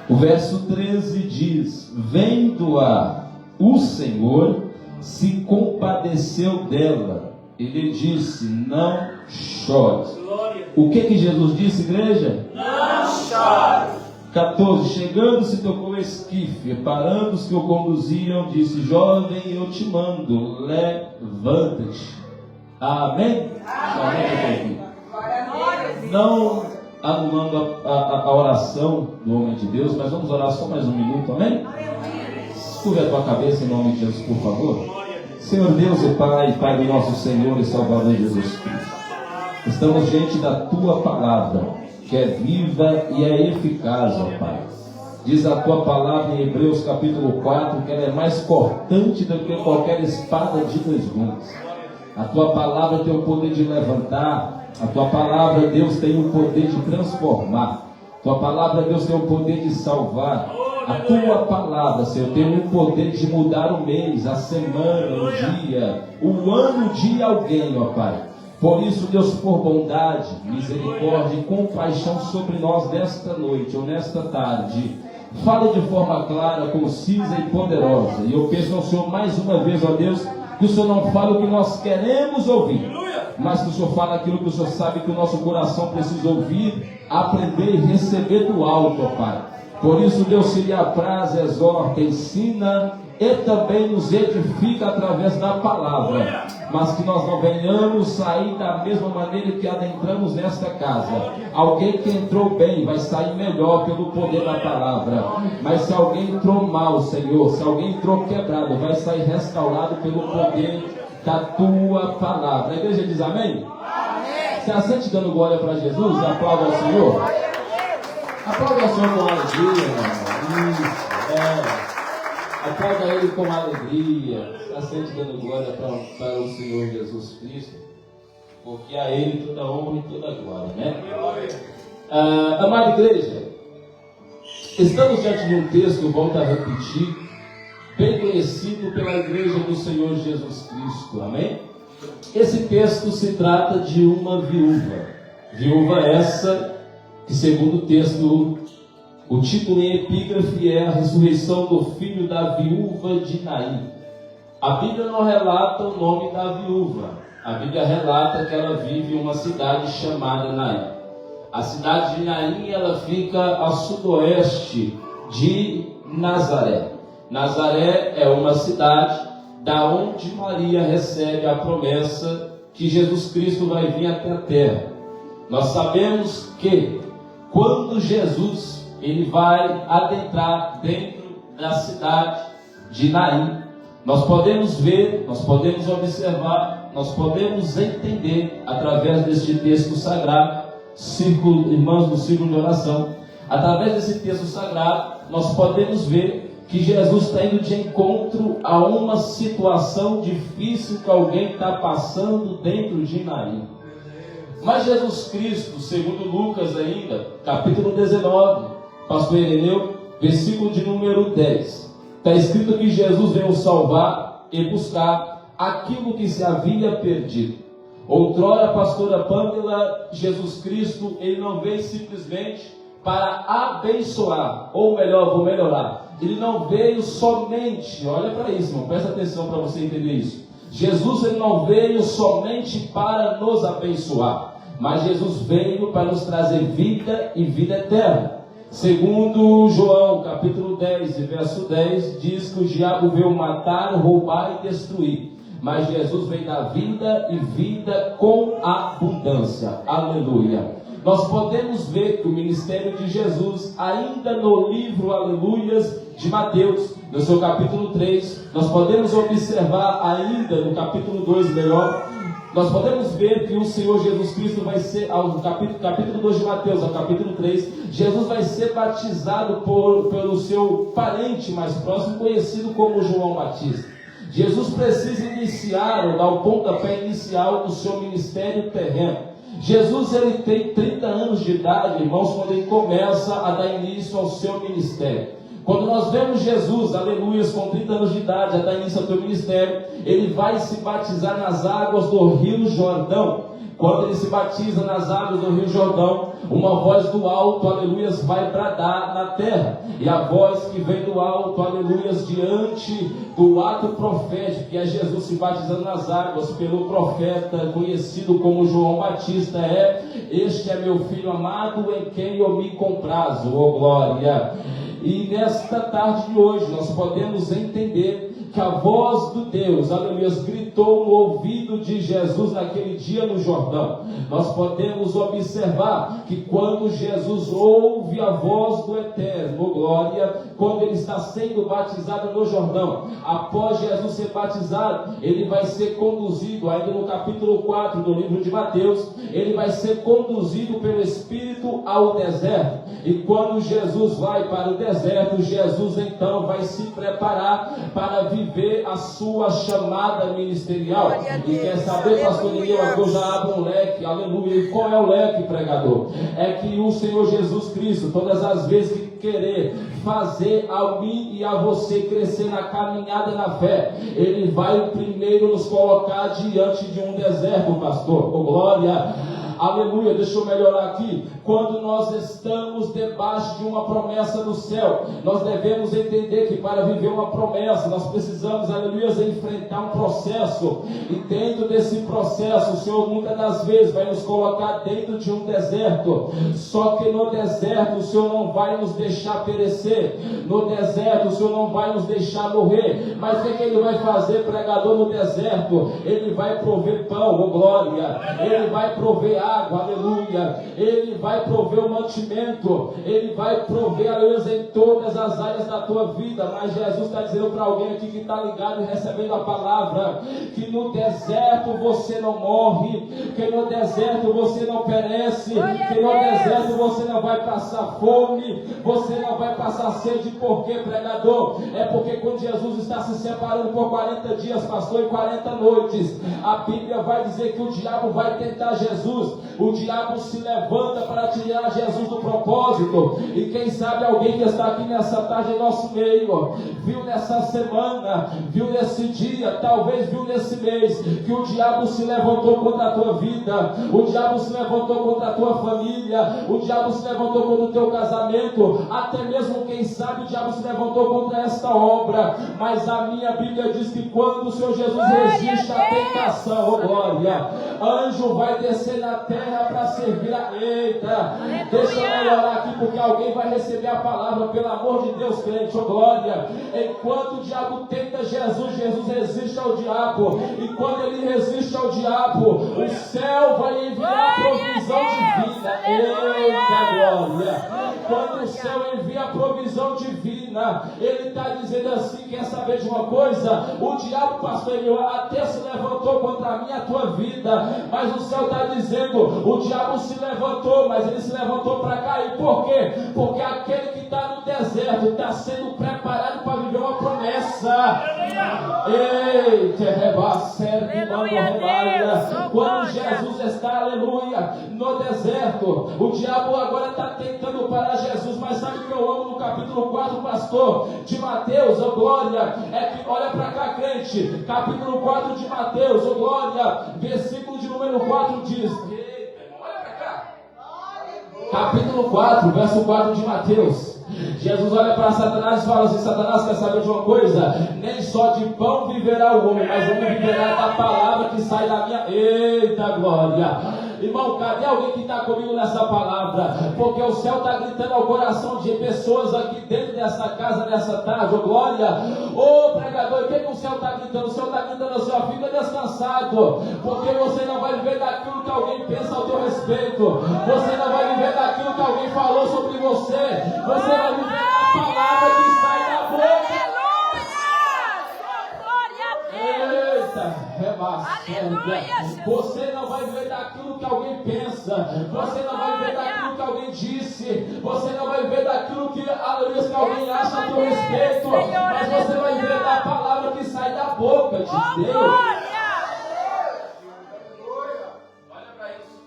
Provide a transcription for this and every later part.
O verso 13 diz: vendo-a, o Senhor se compadeceu dela. Ele disse: não chore. O que Jesus disse, igreja? Não chore. 14. Chegando-se, tocou o esquife, parando os que o conduziam, disse: jovem, eu te mando, levanta-te. Amém? Amém. Não anulando a oração do homem de Deus, mas vamos orar só mais um minuto, amém? Curva a tua cabeça em nome de Jesus, por favor. Senhor Deus e Pai, Pai do nosso Senhor e Salvador Jesus Cristo, estamos diante da tua palavra, que é viva e é eficaz, ó Pai. Diz a tua palavra em Hebreus capítulo 4 que ela é mais cortante do que qualquer espada de dois gumes. A tua palavra tem o poder de levantar. A tua palavra, Deus, tem o poder de transformar. A tua palavra, Deus, tem o poder de salvar. A tua palavra, Senhor, tem o poder de mudar o mês, a semana, o dia, o ano de alguém, ó Pai. Por isso, Deus, por bondade, misericórdia e compaixão sobre nós nesta noite ou nesta tarde, fala de forma clara, concisa e poderosa. E eu peço ao Senhor mais uma vez, ó Deus, que o Senhor não fale o que nós queremos ouvir, mas que o Senhor fale aquilo que o Senhor sabe que o nosso coração precisa ouvir, aprender e receber do alto, ó Pai. Por isso, Deus, se lhe apraz, exorta, ensina e também nos edifica através da palavra, mas que nós não venhamos sair da mesma maneira que adentramos nesta casa. Alguém que entrou bem vai sair melhor pelo poder da palavra, mas se alguém entrou mal, Senhor, se alguém entrou quebrado, vai sair restaurado pelo poder da tua palavra. A igreja diz amém? Amém. Se assente dando glória para Jesus, aplauda ao Senhor. Aplauda ao Senhor com alegria, aplauda Ele com alegria. Se assente dando glória para o Senhor Jesus Cristo, porque a Ele toda honra e toda glória, né? Amada igreja, estamos diante de um texto, volto a repetir, bem conhecido pela igreja do Senhor Jesus Cristo, amém? Esse texto se trata de uma viúva essa que, segundo o texto, o título em epígrafe é a ressurreição do filho da viúva de Naim. A Bíblia não relata o nome da viúva, a Bíblia relata que ela vive em uma cidade chamada Naim. A cidade de Naim, ela fica a sudoeste de Nazaré. Nazaré é uma cidade da onde Maria recebe a promessa que Jesus Cristo vai vir até a terra. Nós sabemos que quando Jesus ele vai adentrar dentro da cidade de Naim, nós podemos ver, nós podemos observar, nós podemos entender através deste texto sagrado, irmãos do círculo de oração, através desse texto sagrado, nós podemos ver que Jesus está indo de encontro a uma situação difícil que alguém está passando dentro de Naim. Mas Jesus Cristo, segundo Lucas ainda, capítulo 19, pastor Ireneu, versículo de número 10, está escrito que Jesus veio salvar e buscar aquilo que se havia perdido. Outrora, pastora Pamela, Jesus Cristo, ele não veio simplesmente para abençoar, ou melhor, vou melhorar, ele não veio somente, olha para isso, irmão, presta atenção para você entender isso. Jesus ele não veio somente para nos abençoar, mas Jesus veio para nos trazer vida e vida eterna. Segundo João, capítulo 10, verso 10, diz que o diabo veio matar, roubar e destruir, mas Jesus veio dar vida e vida com abundância. Aleluia. Nós podemos ver que o ministério de Jesus, ainda no livro, aleluias, de Mateus, no seu capítulo 3, nós podemos observar ainda no capítulo 2, melhor, nós podemos ver que o Senhor Jesus Cristo vai ser, ao capítulo 2 de Mateus, ao capítulo 3, Jesus vai ser batizado pelo seu parente mais próximo, conhecido como João Batista. Jesus precisa iniciar, ou dar o pontapé inicial do seu ministério terreno. Jesus ele tem 30 anos de idade, irmãos, quando ele começa a dar início ao seu ministério. Quando nós vemos Jesus, aleluias, com 30 anos de idade, a dar início ao seu ministério, ele vai se batizar nas águas do Rio Jordão. Quando ele se batiza nas águas do Rio Jordão, uma voz do alto, aleluias, vai bradar na terra. E a voz que vem do alto, aleluias, diante do ato profético, que é Jesus se batizando nas águas pelo profeta conhecido como João Batista, este é meu filho amado em quem eu me comprazo, oh glória. E nesta tarde de hoje nós podemos entender que a voz do Deus, aleluia, gritou no ouvido de Jesus naquele dia no Jordão. Nós podemos observar que quando Jesus ouve a voz do Eterno, glória, quando ele está sendo batizado no Jordão, após Jesus ser batizado, ele vai ser conduzido, ainda no capítulo 4 do livro de Mateus, ele vai ser conduzido pelo Espírito ao deserto. E quando Jesus vai para o deserto, Jesus então vai se preparar para viver a sua chamada ministerial. E quer saber, pastor Miguel, eu já abro um leque, aleluia. E qual é o leque, pregador? É que o Senhor Jesus Cristo, todas as vezes que querer fazer a mim e a você crescer na caminhada na fé, ele vai primeiro nos colocar diante de um deserto, pastor. Oh, glória! Aleluia, deixa eu melhorar aqui. Quando nós estamos debaixo de uma promessa do céu, nós devemos entender que para viver uma promessa, nós precisamos, aleluia, enfrentar um processo. E dentro desse processo, o Senhor muitas das vezes vai nos colocar dentro de um deserto. Só que no deserto, o Senhor não vai nos deixar perecer. No deserto, o Senhor não vai nos deixar morrer. Mas o que Ele vai fazer, pregador, no deserto? Ele vai prover pão, oh glória. Ele vai prover água, aleluia. Ele vai prover o mantimento. Ele vai prover, aleluia, em todas as áreas da tua vida. Mas Jesus está dizendo para alguém aqui que está ligado e recebendo a palavra, que no deserto você não morre, que no deserto você não perece, que no deserto você não vai passar fome, você não vai passar sede. Por quê, pregador? É porque quando Jesus está se separando por 40 dias, pastor, e 40 noites, a Bíblia vai dizer que o diabo vai tentar Jesus. O diabo se levanta para tirar Jesus do propósito. E quem sabe alguém que está aqui nessa tarde em nosso meio, viu nessa semana, viu nesse dia, talvez viu nesse mês, que o diabo se levantou contra a tua vida, o diabo se levantou contra a tua família, o diabo se levantou contra o teu casamento, até mesmo quem sabe o diabo se levantou contra esta obra. Mas a minha Bíblia diz que quando o Senhor Jesus resiste à tentação, oh glória, anjo vai descer na terra para servir a... Eita, deixa eu melhorar aqui, porque alguém vai receber a palavra, pelo amor de Deus, crente, oh glória. Enquanto o diabo tenta Jesus, Jesus resiste ao diabo. E quando ele resiste ao diabo, o céu vai enviar a provisão divina. Eita glória! Quando o céu envia a provisão divina, ele está dizendo assim, quer saber de uma coisa? O diabo, pastor, ele até se levantou contra a minha e a tua vida, mas o céu está dizendo, o diabo se levantou, mas ele se levantou para cair. Por quê? Porque aquele que está no deserto está sendo preparado para viver uma promessa. Eita, quando Jesus está, aleluia, no deserto, o diabo agora está tentando parar Jesus. Mas sabe o que eu amo no capítulo 4, pastor, de Mateus, oh glória? É que, olha para cá, crente, capítulo 4 de Mateus, oh glória, versículo de número 4 diz, olha para cá, capítulo 4, verso 4 de Mateus. Jesus olha para Satanás e fala assim, Satanás, quer saber de uma coisa? Nem só de pão viverá o homem, mas o homem viverá da palavra que sai da minha... Eita glória! Irmão, cadê alguém que está comigo nessa palavra? Porque o céu está gritando ao coração de pessoas aqui dentro dessa casa, nessa tarde, oh glória. Ô pregador, o que o céu está gritando? O céu está gritando assim, ó, fica descansado, porque você não vai viver daquilo que alguém pensa ao teu respeito, você não vai viver daquilo que alguém falou sobre você, você vai viver da palavra que sai da boca. Você não vai viver daquilo que alguém pensa, você não vai viver daquilo que alguém disse, você não vai viver daquilo que alguém acha a teu respeito, mas você vai viver da palavra que sai da boca de Deus. Olha para isso.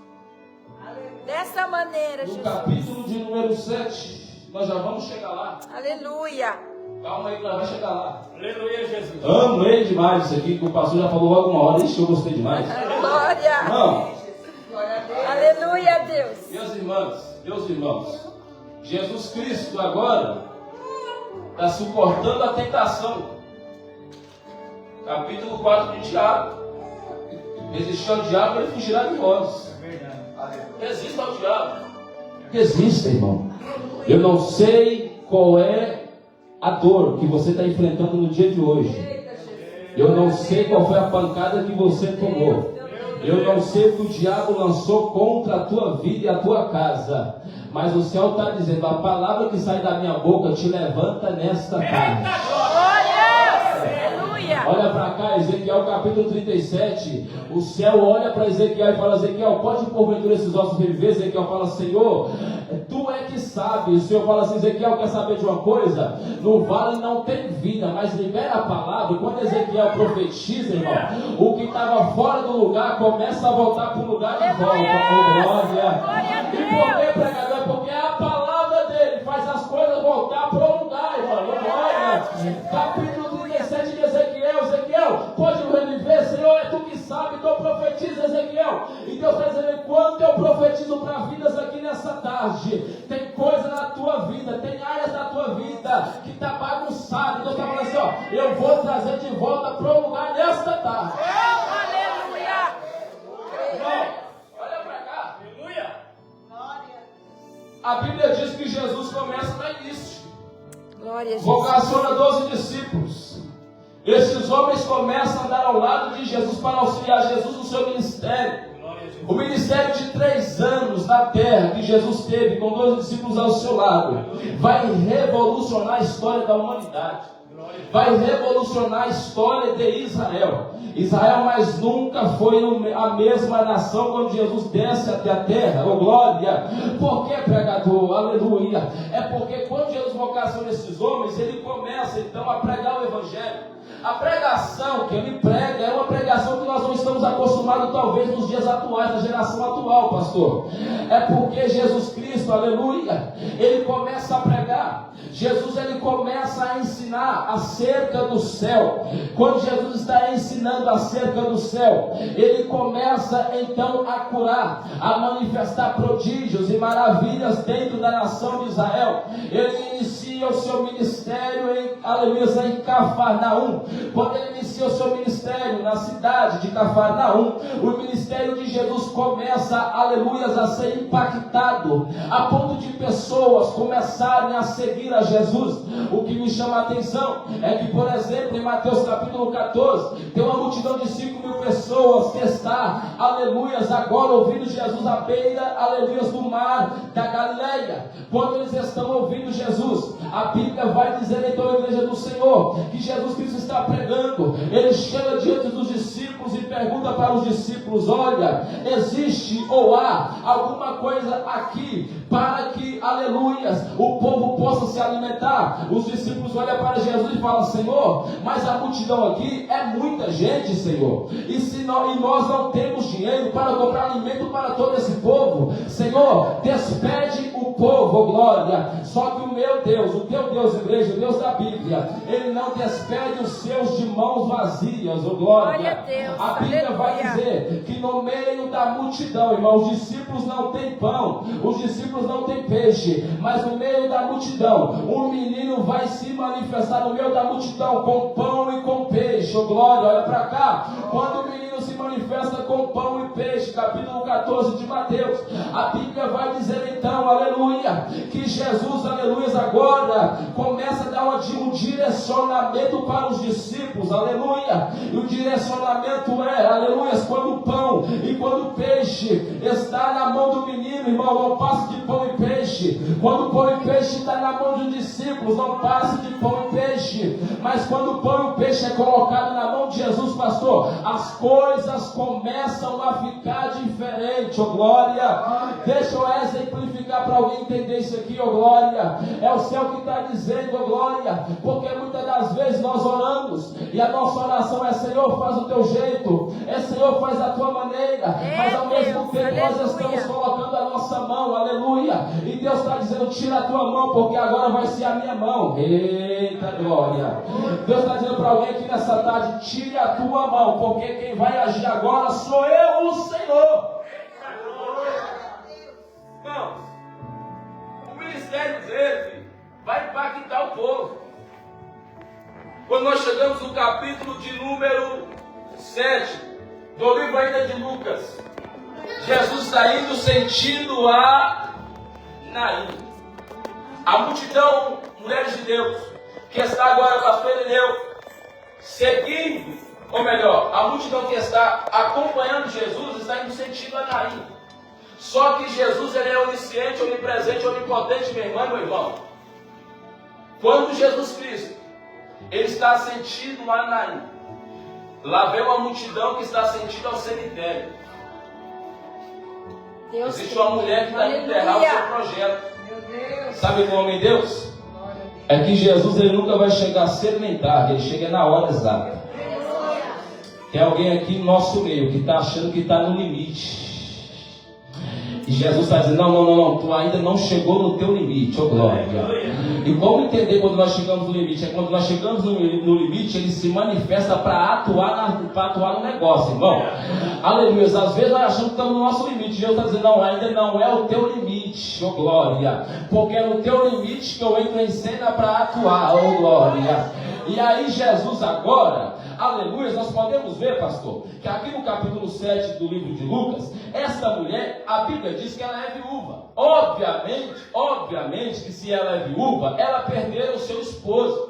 Dessa maneira, no Jesus. Capítulo de número 7, nós já vamos chegar lá. Aleluia. Calma aí que nós vamos chegar lá. Aleluia, Jesus. Amei demais isso aqui, que o pastor já falou logo uma hora. Ixi, eu gostei demais. Glória. Não, Aleluia, Deus. Meus irmãos, Jesus Cristo agora está suportando a tentação. Capítulo 4 de Tiago. Resistir ao diabo, ele fugirá de vós. Resista ao diabo. Resista, irmão. Eu não sei qual é a dor que você está enfrentando no dia de hoje. Eu não sei qual foi a pancada que você tomou. Eu não sei o que o diabo lançou contra a tua vida e a tua casa. Mas o céu está dizendo: a palavra que sai da minha boca te levanta nesta tarde. Olha para cá, Ezequiel capítulo 37. O céu olha para Ezequiel e fala: Ezequiel, pode porventura esses ossos reviver? Ezequiel fala: Senhor, tu é que sabe. O Senhor fala assim: Ezequiel, quer saber de uma coisa? No vale não tem vida, mas libera a palavra. E quando Ezequiel profetiza, irmão, o que estava fora do lugar começa a voltar para o lugar de volta. Oh, glória! E por que, pregador? É porque a palavra dele faz as coisas voltar para o lugar, irmão. Glória! Capítulo 37 de Ezequiel. Ezequiel, pode reviver, Senhor, é tu que sabe. Então profetiza, Ezequiel. E Deus está dizendo: enquanto eu profetizo para vidas aqui nessa tarde, tem coisa na tua vida, tem áreas da tua vida que está bagunçada. Deus está falando assim: ó, eu vou trazer de volta para o lugar nesta tarde. Aleluia! Olha para cá. Aleluia! A Bíblia diz que Jesus começa no início. Glória a Jesus. Vocaciona 12 discípulos. Esses homens começam a andar ao lado de Jesus para auxiliar Jesus no seu ministério. O ministério de 3 anos na terra que Jesus teve com 12 discípulos ao seu lado vai revolucionar a história da humanidade. Vai revolucionar a história de Israel. Israel mais nunca foi a mesma nação quando Jesus desce até a terra. Oh, glória! Por que, pregador? Aleluia! É porque quando Jesus vocaciona esses homens, ele começa então a pregar o evangelho. A pregação que ele prega é uma pregação que nós não estamos acostumados talvez nos dias atuais, na geração atual, pastor. É porque Jesus Cristo, aleluia, ele começa a pregar. Jesus, ele começa a ensinar acerca do céu. Quando Jesus está ensinando acerca do céu, ele começa então a curar, a manifestar prodígios e maravilhas dentro da nação de Israel. Ele inicia o seu ministério em Cafarnaum. Quando ele inicia o seu ministério na cidade de Cafarnaum, o ministério de Jesus começa, aleluias, a ser impactado, a ponto de pessoas começarem a seguir a Jesus. O que me chama a atenção é que, por exemplo, em Mateus capítulo 14, tem uma multidão de 5.000 pessoas que está, aleluias, agora ouvindo Jesus à beira, aleluias, do mar da Galileia. Quando eles estão ouvindo Jesus, a Bíblia vai dizer então à igreja do Senhor que Jesus Cristo está pregando. Ele chega diante dos discípulos e pergunta para os discípulos: olha, existe ou há alguma coisa aqui para que, aleluias, o povo possa se alimentar? Os discípulos olham para Jesus e falam: Senhor, mas a multidão aqui é muita gente, Senhor, e nós não temos dinheiro para comprar alimento para todo esse povo. Senhor, despede o povo, oh glória. Só que o meu Deus, o teu Deus, igreja, o Deus da Bíblia, ele não despede os seus de mãos vazias, oh glória. A Bíblia vai dizer que no meio da multidão, irmão, os discípulos não têm pão, os discípulos não têm peixe, mas no meio da multidão, um menino vai se manifestar no meio da multidão com pão e com peixe, oh glória. Olha para cá, quando o menino se manifesta com pão e peixe, capítulo 14 de Mateus, a Bíblia vai dizer então, aleluia, que Jesus, aleluia, agora começa a dar um direcionamento para os discípulos, aleluia. E o direcionamento é, aleluia, quando o pão e quando o peixe está na mão do menino, irmão, não passe de pão e peixe. Quando o pão e peixe está na mão dos discípulos, não passe de pão e peixe. Mas quando o pão e o peixe é colocado na mão de Jesus, pastor, as coisas começam a ficar diferentes, oh glória. Deixa eu exemplificar para alguém entender isso aqui, oh glória. É o céu que está dizendo, oh glória, porque muitas das vezes nós oramos e a nossa oração é: Senhor, faz o teu jeito, Senhor, faz a tua maneira, mas ao mesmo tempo nós estamos colocando a nossa mão, aleluia, e Deus está dizendo: tira a tua mão, porque agora vai ser a minha mão. Eita glória. Deus está dizendo para alguém aqui nessa tarde: tire a tua mão, porque quem vai agir agora sou eu, o Senhor. Irmãos, o ministério dele vai impactar o povo. Quando nós chegamos no capítulo de número 7, do livro ainda de Lucas, Jesus está indo sentido a Naim. A multidão, mulheres de Deus, que está agora, pastor Irineu, seguindo, ou melhor, a multidão que está acompanhando Jesus está indo sentido a Naim. Só que Jesus, ele é onisciente, onipresente, onipotente, minha irmã e meu irmão. Quando Jesus Cristo, ele está sentido a Naim, lá vem uma multidão que está sentido ao cemitério. Deus, existe uma mulher que está indo enterrar o seu projeto. Sabe como é Deus? É que Jesus, ele nunca vai chegar cedo nem tarde, ele chega na hora exata. Tem alguém aqui no nosso meio que está achando que está no limite. E Jesus está dizendo, não, tu ainda não chegou no teu limite, ô glória. E como entender quando nós chegamos no limite? É quando nós chegamos no limite, ele se manifesta para atuar no negócio, irmão. Aleluia. Às vezes nós achamos que estamos no nosso limite. Jesus está dizendo, não, ainda não é o teu limite, ô glória. Porque é no teu limite que eu entro em cena para atuar, ô glória. E aí Jesus agora, aleluia, nós podemos ver, pastor, que aqui no capítulo 7 do livro de Lucas, esta mulher, a Bíblia diz que ela é viúva. Obviamente que se ela é viúva, ela perdeu o seu esposo.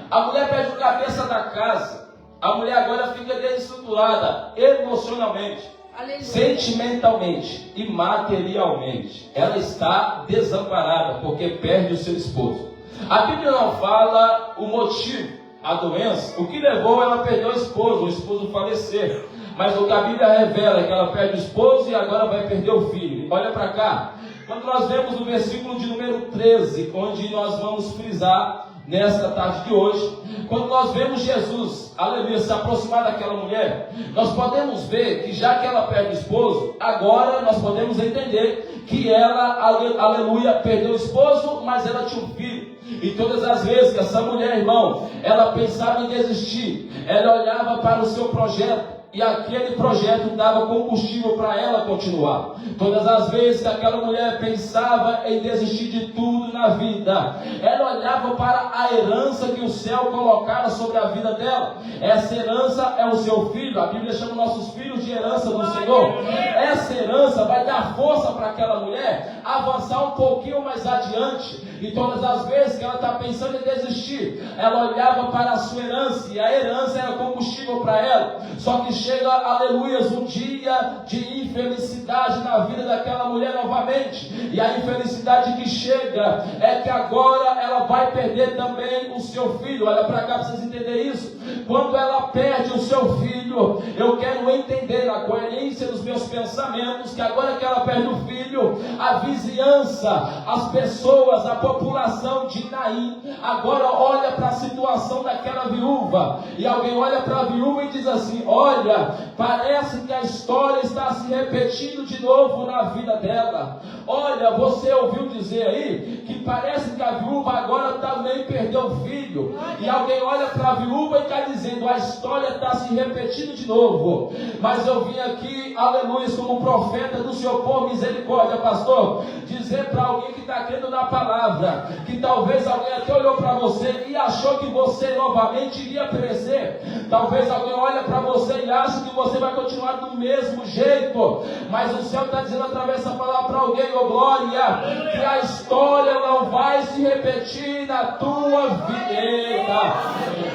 A mulher perde o cabeça da casa. A mulher agora fica desestruturada emocionalmente, aleluia, sentimentalmente e materialmente. Ela está desamparada porque perde o seu esposo. A Bíblia não fala o motivo, a doença, o que levou ela a perder o esposo falecer. Mas o que a Bíblia revela é que ela perde o esposo e agora vai perder o filho. Olha para cá. Quando nós vemos o versículo de número 13, onde nós vamos frisar nesta tarde de hoje, quando nós vemos Jesus, aleluia, se aproximar daquela mulher, nós podemos ver que já que ela perde o esposo, agora nós podemos entender que ela, aleluia, perdeu o esposo, mas ela tinha um filho. E todas as vezes que essa mulher, irmão, ela pensava em desistir, ela olhava para o seu projeto, e aquele projeto dava combustível para ela continuar. Todas as vezes que aquela mulher pensava em desistir de tudo na vida, ela olhava para a herança que o céu colocara sobre a vida dela. Essa herança é o seu filho. A Bíblia chama nossos filhos de herança do Senhor. Essa herança vai dar força para aquela mulher avançar um pouquinho mais adiante. E todas as vezes que ela está pensando em desistir, ela olhava para a sua herança, e a herança era combustível para ela. Só que chega, aleluia, um dia de infelicidade na vida daquela mulher novamente. E a infelicidade que chega é que agora ela vai perder também o seu filho. Olha para cá para vocês entenderem isso. Quando ela perde o seu filho, eu quero entender a coerência dos meus pensamentos, que agora que ela perde o filho, a vizinhança, as pessoas, a população de Naim, agora olha para a situação daquela viúva. E alguém olha para a viúva e diz assim, olha, parece que a história está se repetindo de novo na vida dela. Olha, você ouviu dizer aí que parece que a viúva agora também perdeu o filho. E alguém olha para a viúva e está dizendo, a história está se repetindo de novo. Mas eu vim aqui, aleluia, como profeta do Senhor por misericórdia, pastor, dizer para alguém que está crendo na palavra, que talvez alguém até olhou para você e achou que você novamente iria perecer. Talvez alguém olha para você e acha que você vai continuar do mesmo jeito, mas o céu está dizendo através dessa palavra para alguém, ô glória, que a história não vai se repetir na tua vida.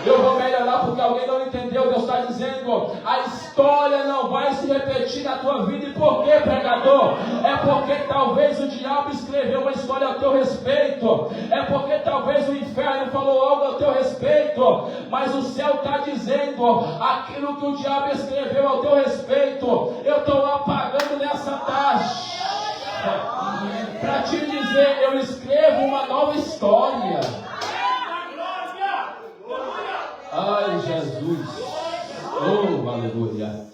Eu vou melhorar porque alguém não entendeu. Deus está dizendo, a história não vai se repetir na tua vida. E por que, pregador? É porque talvez o diabo escreveu uma história a teu respeito, é porque talvez o inferno falou algo a teu respeito, mas o céu está dizendo, aquilo que o diabo escreveu ao teu respeito, eu estou apagando nessa tarde, para te dizer, eu escrevo uma nova história. Ai, Jesus, oh, aleluia.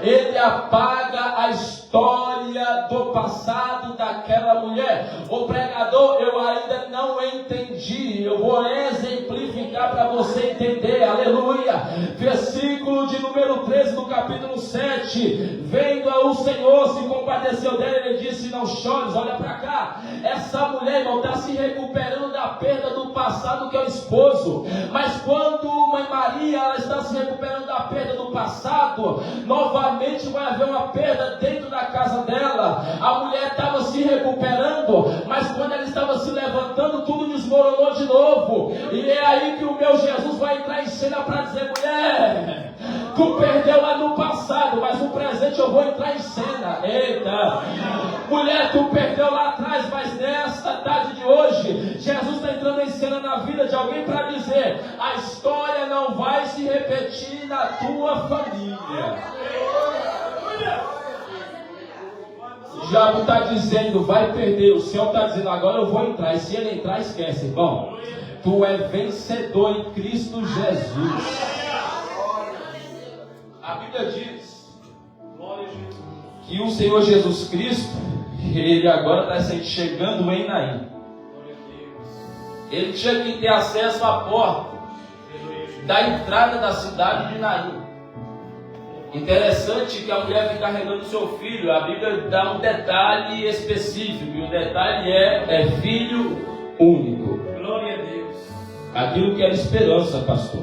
Ele apaga a história do passado daquela mulher. O pregador, eu ainda não entendi entendi, eu vou exemplificar para você entender, aleluia. Versículo de número 13 do capítulo 7. Vendo o Senhor, se compadeceu dela, ele disse: não chores. Olha para cá, essa mulher, irmão, está se recuperando da perda do passado, que é o esposo. Mas quando mãe Maria, ela está se recuperando da perda do passado, novamente vai haver uma perda dentro da casa dela. A mulher estava se recuperando, mas quando ela estava se levantando, tudo desmoronou de novo. E é aí que o meu Jesus vai entrar em cena para dizer: mulher, tu perdeu lá no passado, mas no presente eu vou entrar em cena. Eita! Mulher, tu perdeu lá atrás, mas nesta tarde de hoje, Jesus está entrando em cena na vida de alguém para dizer: a história não vai se repetir na tua família. O diabo está dizendo: vai perder. O céu está dizendo: agora eu vou entrar. E se ele entrar, esquece, irmão. Tu é vencedor em Cristo Jesus. A Bíblia diz que o Senhor Jesus Cristo, ele agora está chegando em Naim. Ele tinha que ter acesso à porta da entrada da cidade de Naim. Interessante que a mulher vem carregando seu filho. A Bíblia dá um detalhe específico, e o detalhe é filho único. Glória a Deus. Aquilo que era esperança, pastor.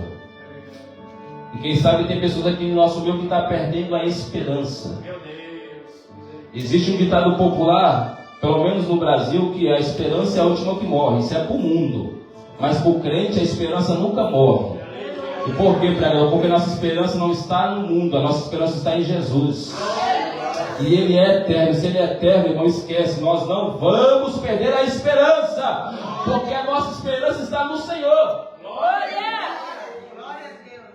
E quem sabe tem pessoas aqui no nosso meio que está perdendo a esperança. Meu Deus. Existe um ditado popular, pelo menos no Brasil, que a esperança é a última que morre. Isso é para o mundo. Mas para o crente a esperança nunca morre. E por quê, pregador? Porque a nossa esperança não está no mundo, a nossa esperança está em Jesus. E Ele é eterno. Se Ele é eterno, não esquece, nós não vamos perder a esperança, porque a nossa esperança está no Senhor.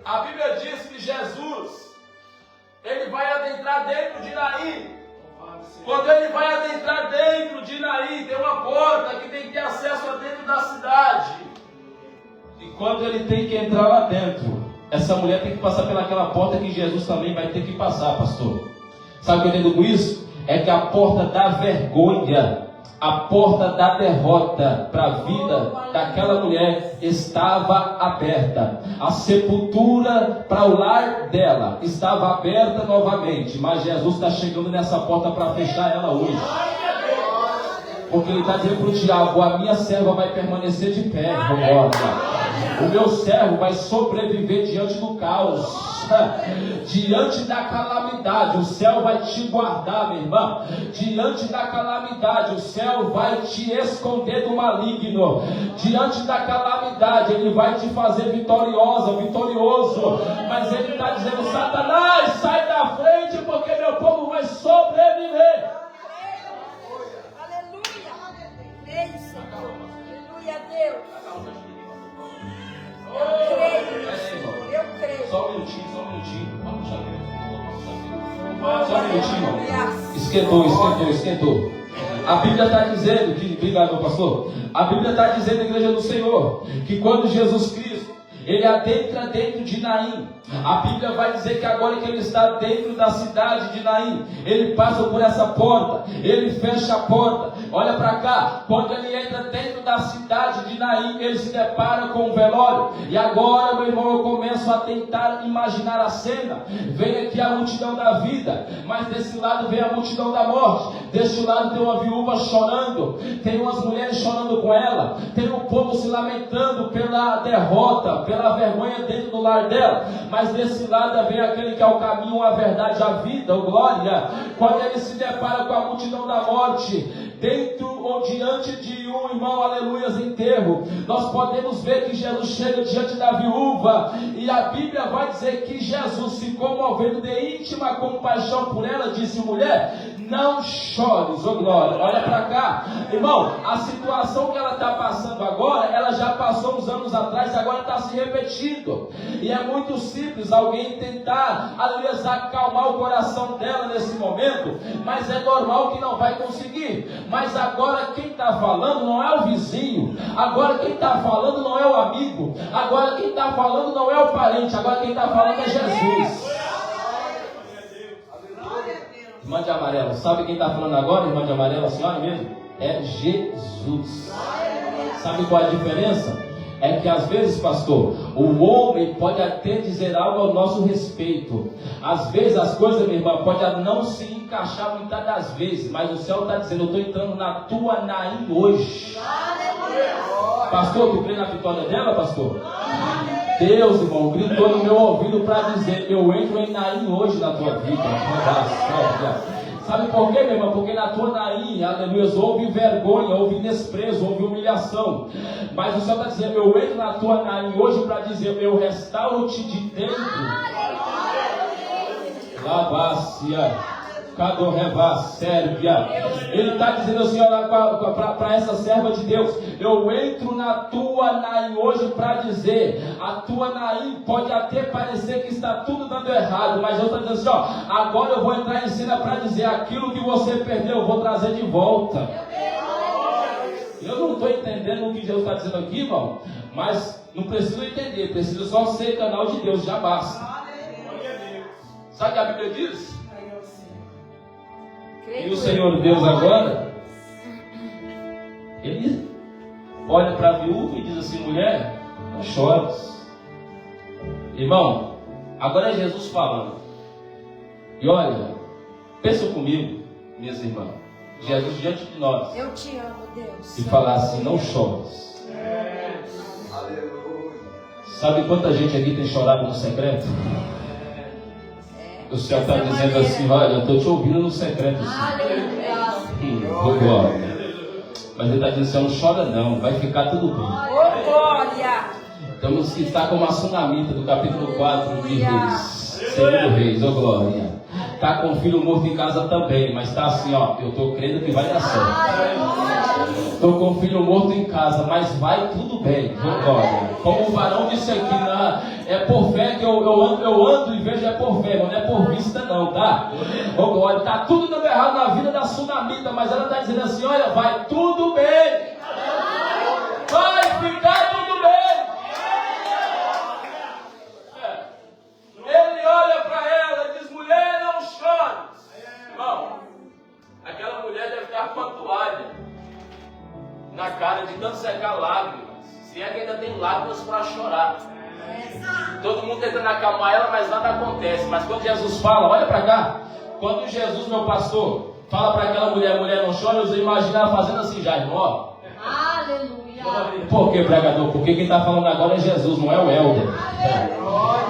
A Bíblia diz que Jesus, Ele vai adentrar dentro de Naim. Quando Ele vai adentrar dentro de Naim, tem uma porta que tem que ter acesso a dentro da cidade. E quando Ele tem que entrar lá dentro, essa mulher tem que passar pelaquela porta que Jesus também vai ter que passar, pastor. Sabe o que eu entendo com isso? É que a porta da vergonha, a porta da derrota para a vida daquela mulher estava aberta. A sepultura para o lar dela estava aberta novamente. Mas Jesus está chegando nessa porta para fechar ela hoje. Porque Ele está dizendo para o diabo: a minha serva vai permanecer de pé, o meu servo vai sobreviver diante do caos, diante da calamidade. O céu vai te guardar, minha irmã. Diante da calamidade, o céu vai te esconder do maligno. Diante da calamidade, Ele vai te fazer vitoriosa, vitorioso. Mas Ele está dizendo: Satanás, sai da frente, porque meu povo vai sobreviver. Aleluia a Deus. Eu creio. Só um minutinho. Só um minutinho, irmão. Esquentou. A Bíblia está dizendo que, obrigado, pastor. A Bíblia está dizendo, igreja do Senhor, que quando Jesus Cristo, Ele adentra dentro de Naim, a Bíblia vai dizer que agora que Ele está dentro da cidade de Naim, Ele passa por essa porta, Ele fecha a porta. Olha para cá, quando Ele entra dentro da cidade de Naim, Ele se depara com o velório. E agora, meu irmão, eu começo a tentar imaginar a cena. Vem aqui a multidão da vida, mas desse lado vem a multidão da morte. Deste lado tem uma viúva chorando, tem umas mulheres chorando com ela, tem um povo se lamentando pela derrota, pela vergonha dentro do lar dela. Mas desse lado vem aquele que é o caminho, a verdade, a vida, o glória. Quando Ele se depara com a multidão da morte, dentro ou diante de um, irmão, aleluias, enterro, nós podemos ver que Jesus chega diante da viúva, e a Bíblia vai dizer que Jesus, se comovendo de íntima compaixão por ela, disse: mulher, não chores, ô glória. Olha para cá, irmão, a situação que ela está passando agora, ela já passou uns anos atrás e agora está se repetindo. E é muito simples alguém tentar, aleluia, acalmar o coração dela nesse momento, mas é normal que não vai conseguir. Mas agora quem está falando não é o vizinho, agora quem está falando não é o amigo, agora quem está falando não é o parente, agora quem está falando é Jesus. Irmã de amarelo, sabe quem está falando agora, irmã de amarelo, a senhora mesmo? É Jesus. Sabe qual é a diferença? É que às vezes, pastor, o homem pode até dizer algo ao nosso respeito. Às vezes as coisas, minha irmã, podem não se encaixar muitas das vezes, mas o céu está dizendo, eu estou entrando na tua Naim hoje. Pastor, tu crê na vitória dela, pastor? Deus, irmão, gritou no meu ouvido para dizer, eu entro em Naim hoje na tua vida. Sabe por quê, meu irmão? Porque na tua Naim, aleluia, houve vergonha, houve desprezo, houve humilhação. Mas o Senhor está dizendo, eu entro na tua Naim hoje para dizer, eu restauro-te de dentro. Lavácia, Cadorrevá, Sérvia. Ele está dizendo assim, olha, para essa serva de Deus, eu entro na tua Naim hoje para dizer, a tua Naim pode até parecer que está tudo dando errado, mas eu estou dizendo assim, ó, agora eu vou entrar em cena para dizer, aquilo que você perdeu, eu vou trazer de volta. Eu não estou entendendo o que Deus está dizendo aqui, irmão, mas não preciso entender, preciso só ser canal de Deus, já basta. Sabe o que a Bíblia diz? E o Senhor Deus agora, Ele olha para a viúva e diz assim, mulher, não chores. Irmão, agora é Jesus falando. E olha, pensa comigo, minhas irmãs, Jesus diante de nós. Eu te amo, Deus. E falar assim, não chores. Sabe quanta gente aqui tem chorado no secreto? O céu está dizendo assim, olha, eu estou te ouvindo no secreto. Glória. Mas ele está dizendo assim, não chora não, vai ficar tudo bem. Glória. Estamos que está como a Sunamita do capítulo 4 de Reis. Senhor Reis, glória. Está com o filho morto em casa também, mas está assim, ó, eu estou crendo que vai dar certo. Estou com o filho morto em casa, mas vai tudo bem, glória. Como o varão disse aqui, é por fé que eu ando e vejo, é por fé, não é por vista não, tá? Glória, está tudo dando errado na vida da Sunamita, mas ela está dizendo assim, olha, vai tudo bem. Vai ficar tudo bem. Ele olha para ela e diz, mulher, não chores. Irmão, aquela mulher deve estar com a toalha na cara de tanto secar lágrimas. Se é que ainda tem lágrimas para chorar. Todo mundo tentando acalmar ela, mas nada acontece. Mas quando Jesus fala, olha para cá. Quando Jesus, meu pastor, fala para aquela mulher, mulher não chora, eu imagino ela fazendo assim, já, irmão. Aleluia. Por que, pregador? Porque quem está falando agora é Jesus, não é o Helder.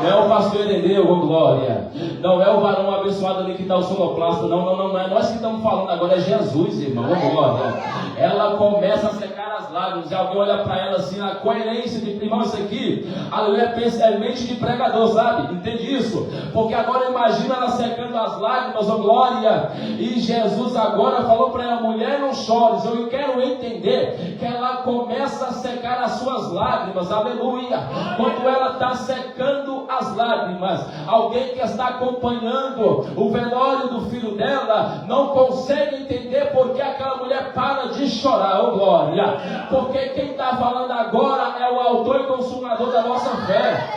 Não é o pastor Ireneu, glória. Não é o varão abençoado ali que está o sonoplasta. Não é nós que estamos falando agora, é Jesus, irmão, glória. Ela começa a secar as lágrimas. E alguém olha para ela assim, a coerência de irmão, isso aqui, aleluia, é mente de pregador, sabe? Entende isso? Porque agora imagina ela secando as lágrimas, glória. E Jesus agora falou para ela, mulher, não chores. Eu quero entender que ela começa a secar as suas lágrimas, aleluia. Quando ela está secando as lágrimas, alguém que está acompanhando o velório do filho dela não consegue entender porque aquela mulher para de chorar, oh glória. Porque quem está falando agora é o autor e consumador da nossa fé.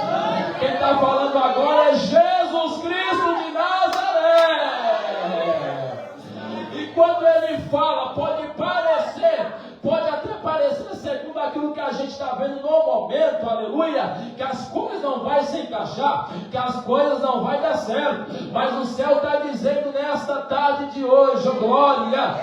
Quem está falando agora é Jesus Cristo de Nazaré. E quando ele fala, pode até parecer segundo aquilo que a gente está vendo no momento, aleluia, que as coisas não vão se encaixar, que as coisas não vão dar certo, mas o céu está dizendo nesta tarde de hoje, oh glória,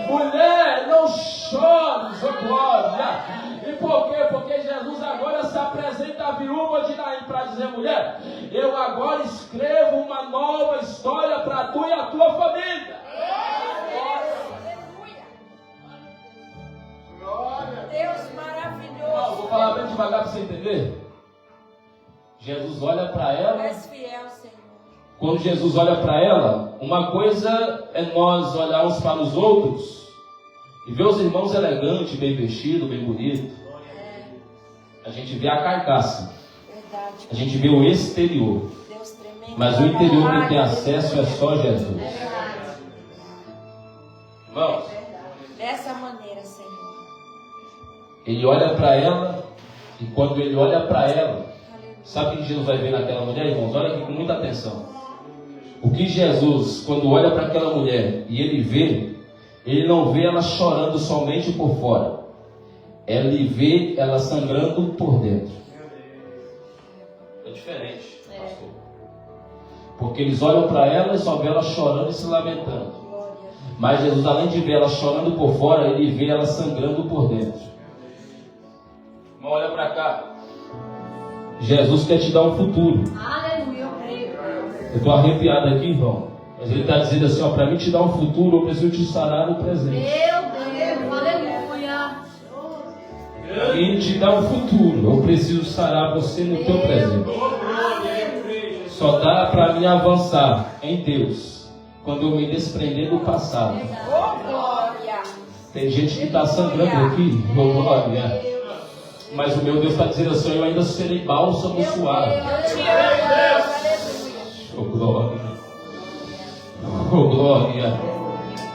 mulher, não chores, oh glória. E por quê? Porque Jesus agora se apresenta à viúva de Naim para dizer, mulher, eu agora escrevo uma nova história para tu e a tua família. Deus maravilhoso. Vou falar bem devagar para você entender. Jesus olha para ela. És fiel, Senhor. Quando Jesus olha para ela, uma coisa é nós olharmos para os outros e ver os irmãos elegantes, bem vestidos, bem bonitos. A gente vê a carcaça. Verdade. A gente vê o exterior. Deus tremendo. Mas o interior que tem acesso é só Jesus. Irmãos, dessa maneira, Senhor. Ele olha para ela, e quando ele olha para ela, sabe o que Jesus vai ver naquela mulher, irmãos? Olha aqui com muita atenção. O que Jesus, quando olha para aquela mulher e ele vê, ele não vê ela chorando somente por fora. ele vê ela sangrando por dentro. É diferente, pastor. Porque eles olham para ela e só vê ela chorando e se lamentando. Mas Jesus, além de ver ela chorando por fora, ele vê ela sangrando por dentro. Mas olha para cá. Jesus quer te dar um futuro. Aleluia, eu creio. Eu estou arrepiado aqui, irmão. Mas ele está dizendo assim, para mim te dar um futuro, eu preciso te sarar no presente. Meu Deus, aleluia. E te dar um futuro, eu preciso sarar você no teu presente. Só dá para mim avançar em Deus quando eu me desprender do passado. Tem gente que está sangrando aqui, glória. Mas o meu Deus está dizendo assim, eu ainda serei bálsamo suave. Oh glória. Oh glória.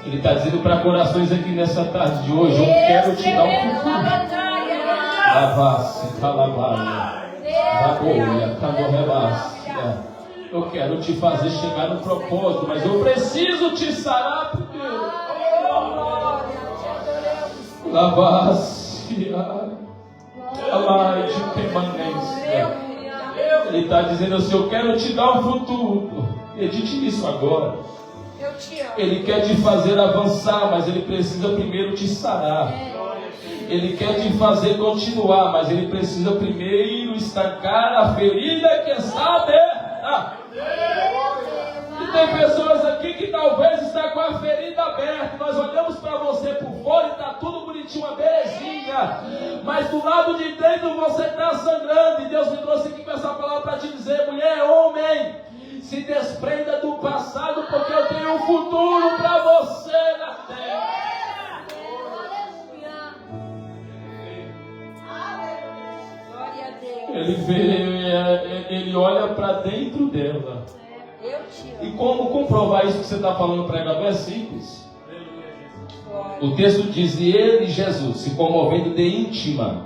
Ele está dizendo para corações aqui nessa tarde de hoje, eu quero te dar um futuro. Lavasse, calabaia, baboia, candorrebacia. Eu quero te fazer chegar no propósito, mas eu preciso te sarar primeiro. Lavasse, alai de permanência. Ele está dizendo assim, eu quero te dar um futuro. Medite nisso agora. Ele quer te fazer avançar, mas ele precisa primeiro te sarar. Ele quer te fazer continuar, mas ele precisa primeiro estancar a ferida que está aberta. E tem pessoas aqui que talvez está com a ferida aberta. Nós olhamos para você por fora e está tudo bonitinho, uma belezinha. Mas do lado de dentro você está sangrando. E Deus me trouxe aqui com essa palavra para te dizer, mulher, homem, se desprenda do passado, porque eu tenho um futuro para você na terra. Ele vê, ele olha para dentro dela. E como comprovar isso que você está falando, pregador? É simples. O texto diz, e ele, Jesus, se comovendo de íntima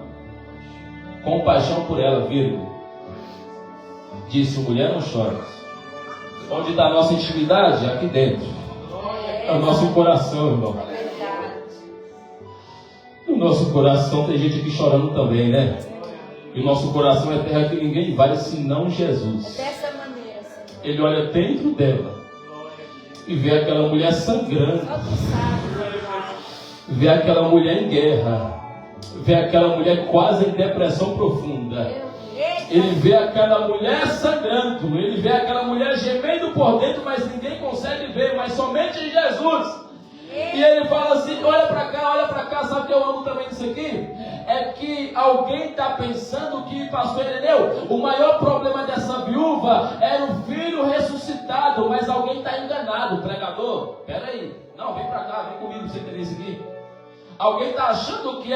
compaixão por ela, vírgula, disse, mulher, não chores. Onde está a nossa intimidade? Aqui dentro. É o nosso coração, irmão. No nosso coração tem gente aqui chorando também, né? E o nosso coração é terra que ninguém vai senão Jesus. Dessa maneira, Senhor. Ele olha dentro dela e vê aquela mulher sangrando. Vê aquela mulher em guerra. Vê aquela mulher quase em depressão profunda. Ele vê aquela mulher sangrando. Ele vê aquela mulher gemendo por dentro, mas ninguém consegue ver, mas somente Jesus. E ele fala assim, olha para cá, sabe o que eu amo também disso aqui? É que alguém está pensando que, pastor Ireneu, o maior problema dessa viúva era o filho ressuscitado, mas alguém está enganado, pregador. Peraí, não, vem para cá, vem comigo para você entender isso aqui. Alguém está achando que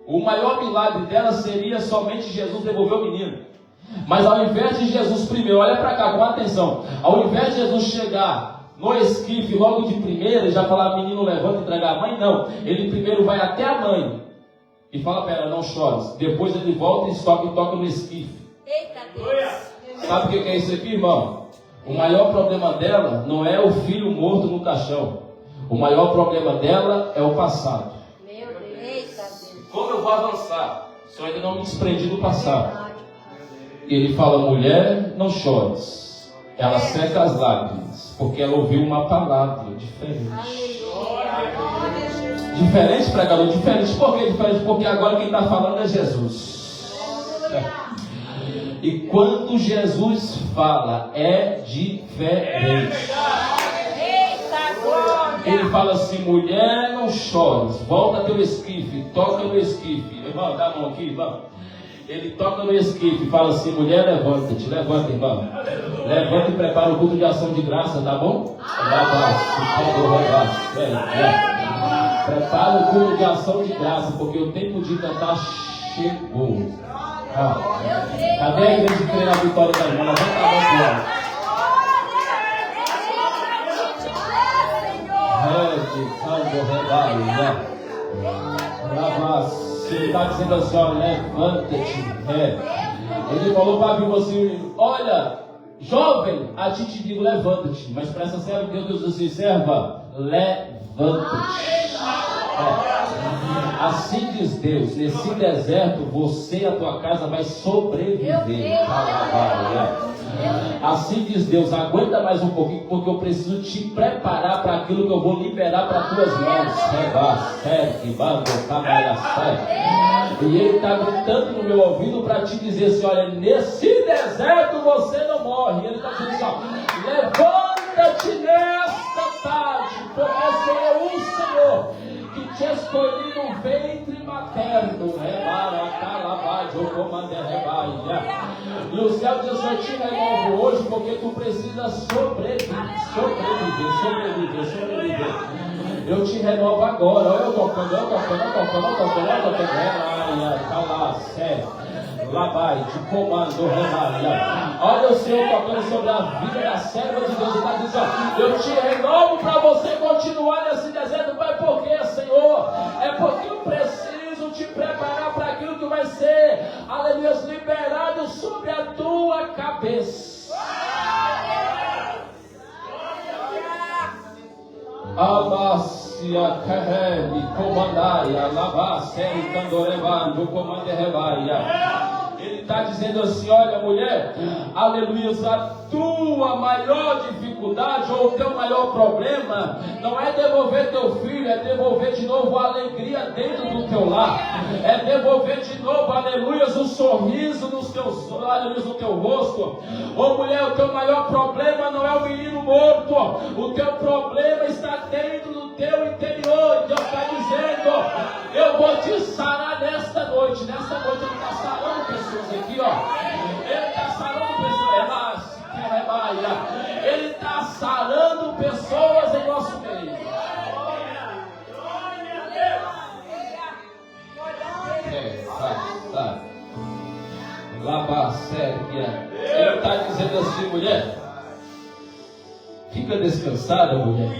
o maior milagre dela seria somente Jesus devolver o menino. Mas ao invés de Jesus primeiro, olha para cá com atenção, ao invés de Jesus chegar no esquife, logo de primeira, e já falar, menino, levanta e entregar a mãe, não. Ele primeiro vai até a mãe e fala para ela, não chores. Depois ele volta e toca no esquife. Eita Deus. Sabe o que é isso aqui, irmão? O maior problema dela não é o filho morto no caixão. O maior problema dela é o passado. Meu Deus. Eita Deus. Como eu vou avançar? Se eu ainda não me desprendi do passado. E ele fala, mulher, não chores. Ela seca as lágrimas, porque ela ouviu uma palavra diferente. Diferente, pregador? Diferente. Por que diferente? Porque agora quem está falando é Jesus. E quando Jesus fala, é diferente. Ele fala assim, mulher, não chores, volta teu esquife, toca no esquife. Irmão, dá a mão aqui, irmão. Ele toca no esquife e fala assim, mulher, levanta-te, levanta, irmão. Levanta e prepara o culto de ação de graça, tá bom? Prepara o culto de ação de graça, porque o tempo de cantar chegou. Cadê a igreja que crê na vitória da irmã? Levanta a mão pro alto. Ele está dizendo assim, ó, levanta-te. Ele falou para a viúva assim, olha, jovem, a ti te digo, levanta-te. Mas para essa serva, Deus diz assim, serva, levanta-te. Assim diz Deus, nesse deserto você e a tua casa vai sobreviver. Assim diz Deus, aguenta mais um pouquinho, porque eu preciso te preparar para aquilo que eu vou liberar para tuas mãos. E Ele está gritando no meu ouvido para te dizer assim: olha, nesse deserto você não morre. Ele está dizendo assim: ó, levanta-te nesta tarde, porque sou eu o Senhor que te escolhi no ventre materno. E o céu diz assim: eu te renovo hoje porque tu precisa sobreviver. Eu te renovo agora. Olha eu tocando. Lá vai, de comando, remalha. Olha o Senhor tocando sobre a vida da serva de Deus. Ele está dizendo: eu te renovo para você continuar nesse deserto. Mas por quê, Senhor? É porque eu preciso te preparar para aquilo que vai ser, aleluia, liberado sobre a tua cabeça. Abacia Keremi, Comandaia, Lavaceri, Candorevario, Comanderevaia. Ele está dizendo assim: olha, mulher, aleluia, a tua maior dificuldade ou o teu maior problema não é devolver teu filho, é devolver de novo a alegria dentro do teu lar, é devolver de novo, aleluia, o sorriso nos teus olhos, no teu rosto. Ô mulher, o teu maior problema não é o menino morto, o teu problema está dentro do teu interior. Deus está dizendo: eu vou te sarar nesta noite. Nesta noite Ele está sarando pessoas aqui, ó. Ele está sarando pessoas. Ele está sarando pessoas em nosso meio. Ele está dizendo assim: mulher, fica descansada, mulher.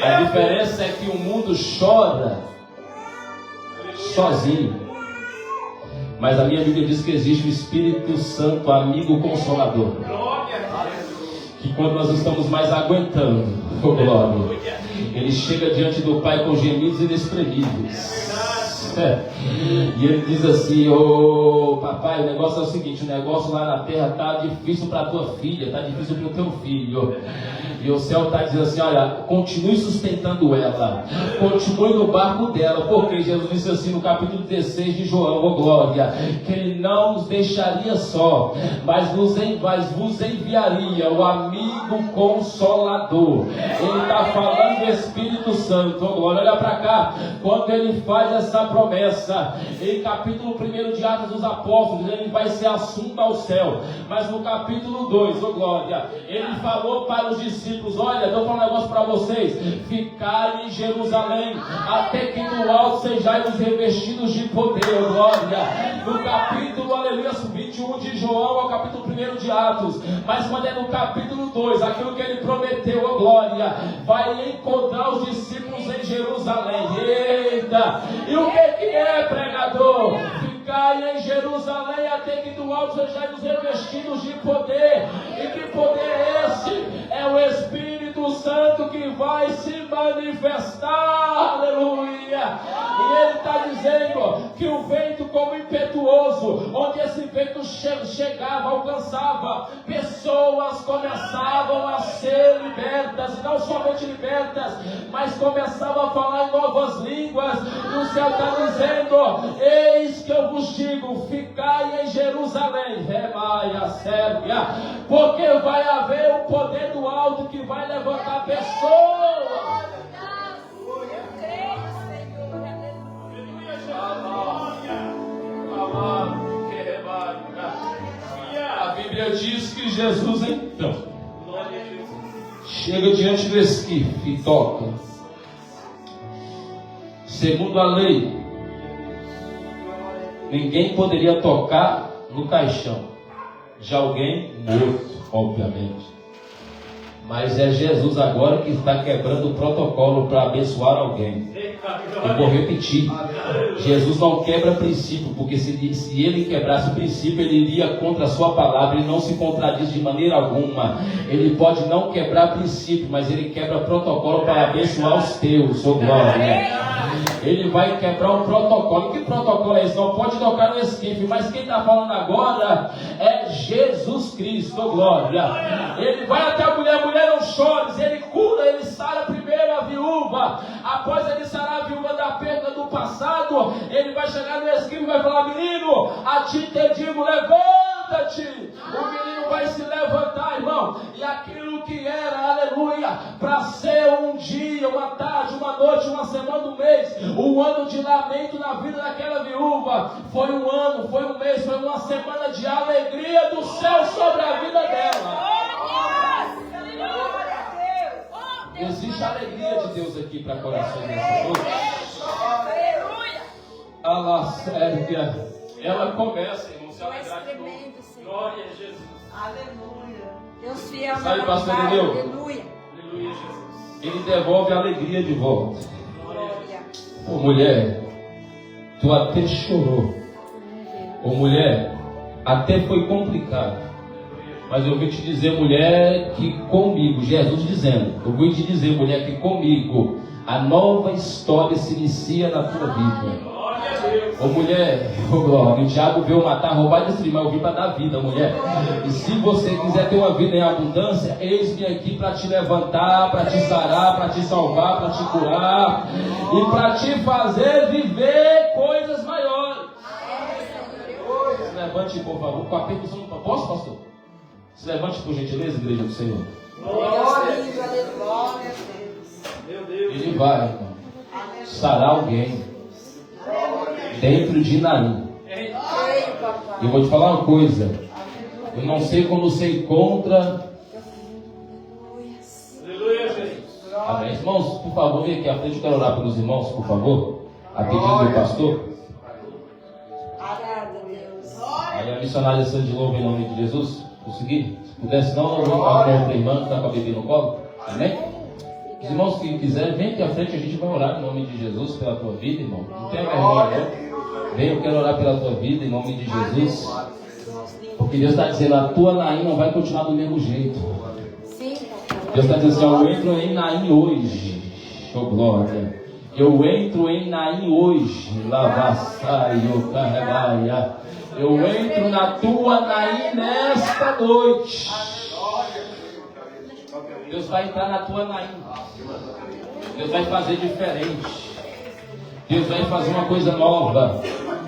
A diferença é que o mundo chora sozinho, mas a minha Bíblia diz que existe o Espírito Santo, amigo consolador, que quando nós estamos mais aguentando, oh glória, ele chega diante do Pai com gemidos inexprimíveis. E ele diz assim: ô papai, o negócio é o seguinte, o negócio lá na terra está difícil para a tua filha, está difícil para o teu filho. E o céu está dizendo assim: olha, continue sustentando ela, continue no barco dela, porque Jesus disse assim no capítulo 16 de João, ô glória, que Ele não nos deixaria só, mas vos enviaria o amigo consolador. Ele está falando do Espírito Santo, ô glória. Olha para cá, quando Ele faz essa promessa, em capítulo 1 de Atos dos Apóstolos, Ele vai ser assunto ao céu, mas no capítulo 2, ô glória, Ele falou para os discípulos: olha, eu vou falar um negócio para vocês, ficai em Jerusalém, até que no alto sejais revestidos de poder, ô glória. No capítulo, aleluia, 21 de João ao capítulo 1 de Atos, mas quando é no capítulo 2, aquilo que Ele prometeu, ô glória, vai encontrar os discípulos em Jerusalém. Eita! E o que é, pregador? Ficai em Jerusalém até que do alto sejais revestidos de poder. E que poder é esse? É o Espírito Santo que vai se manifestar, aleluia. E Ele está dizendo que o vento como impetuoso, onde esse vento chegava, alcançava, pessoas começavam a ser libertas, não somente libertas, mas começavam a falar em novas línguas. E o céu está dizendo: eis que eu vos digo, ficai em Jerusalém, Remaia, Sérvia, porque vai haver o poder do alto que vai levantar pessoas. A Bíblia diz que Jesus então chega diante do esquife e toca. Segundo a lei, ninguém poderia tocar no caixão de alguém morto, obviamente. Mas é Jesus agora que está quebrando o protocolo para abençoar alguém. Eu vou repetir. Jesus não quebra princípio, porque se ele quebrasse o princípio, ele iria contra a sua palavra. Ele não se contradiz de maneira alguma. Ele pode não quebrar princípio, mas ele quebra protocolo para abençoar os teus, ô glória. Ele vai quebrar um protocolo. Que protocolo é esse? Não pode tocar no esquife, mas quem está falando agora é Jesus Cristo, ô glória. Ele vai até a mulher não chores, ele cura, ele sara primeiro a viúva. Após ele sarar a viúva da perda do passado, ele vai chegar no esquife e vai falar: menino, a ti te digo, levanta-te. O menino vai se levantar, irmão, e aquilo que era, aleluia, para ser um dia, uma tarde, uma noite, uma semana, um mês, um ano de lamento na vida daquela viúva, foi um ano, foi um mês, foi uma semana de alegria do céu sobre a vida dela. Existe a alegria de Deus aqui para corações dessa noite. Ela Sérvia, ela começa, irmão, se alegrar de novo. Glória a Jesus. Aleluia. Deus fiel. Sabe, pastor Edeu? Aleluia. Aleluia, Jesus. Ele devolve a alegria de volta. Glória. Ô mulher, tu até chorou. Ô mulher, até foi complicado. Mas eu vou te dizer, mulher, que comigo, Jesus dizendo, eu vou te dizer, mulher, que comigo a nova história se inicia na tua vida. Glória a Deus. Ô mulher, ô glória, o diabo veio matar, roubar e destruir, mas eu vim para dar vida, mulher. E se você quiser ter uma vida em abundância, eis-me aqui para te levantar, para te sarar, para te salvar, para te curar e para te fazer viver coisas maiores. Se levante, por favor, com a percussão. Posso, pastor? Se levante, por gentileza, igreja do Senhor. Glória a Deus. Meu Deus. Ele vai, irmão, sarar alguém dentro de Naim. E eu vou te falar uma coisa. Eu não sei quando você encontra. Aleluia, Jesus. Amém. Irmãos, por favor, vem aqui à frente. Eu quero orar pelos irmãos, por favor. A pedido do pastor. Aí a missionária Sandy louva em nome de Jesus. Consegui? Se pudesse não, eu vou falar com a outra irmã que está com a bebê no colo. Amém? Os irmãos que quiserem, vem aqui à frente, a gente vai orar em nome de Jesus pela tua vida, irmão. Não tenha vergonha, não. Vem, eu quero orar pela tua vida em nome de Jesus. Porque Deus está dizendo, a tua Naim não vai continuar do mesmo jeito. Deus está dizendo assim, eu entro em Naim hoje. Oh glória. Eu entro em Naim hoje. Lavassaio, carregaia. Eu entro na tua Naim nesta noite. Deus vai entrar na tua Naim. Deus vai fazer diferente. Deus vai fazer uma coisa nova.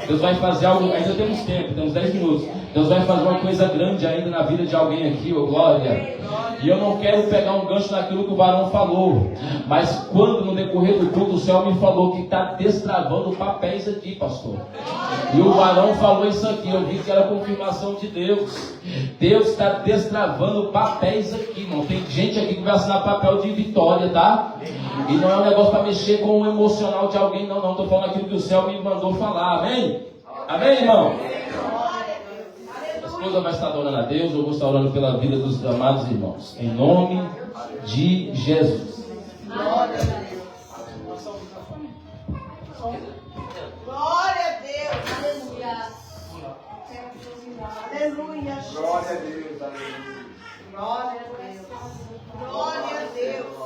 Deus vai fazer algo. Ainda temos tempo, temos 10 minutos. Deus vai fazer uma coisa grande ainda na vida de alguém aqui, ô glória. E eu não quero pegar um gancho naquilo que o varão falou. Mas quando no decorrer do culto o Senhor me falou que está destravando papéis aqui, pastor. E o varão falou isso aqui, eu vi que era confirmação de Deus. Deus está destravando papéis aqui, irmão. Tem gente aqui que vai assinar papel de vitória, tá? E não é um negócio para mexer com o emocional de alguém, não. Estou falando aquilo que o céu me mandou falar, amém? Amém, irmão? A esposa vai estar adorando a Deus, eu vou estar orando pela vida dos amados irmãos. Em nome de Jesus. Glória a Deus. Glória a Deus. Aleluia. Aleluia. Glória a Deus. Glória a Deus. Glória a Deus.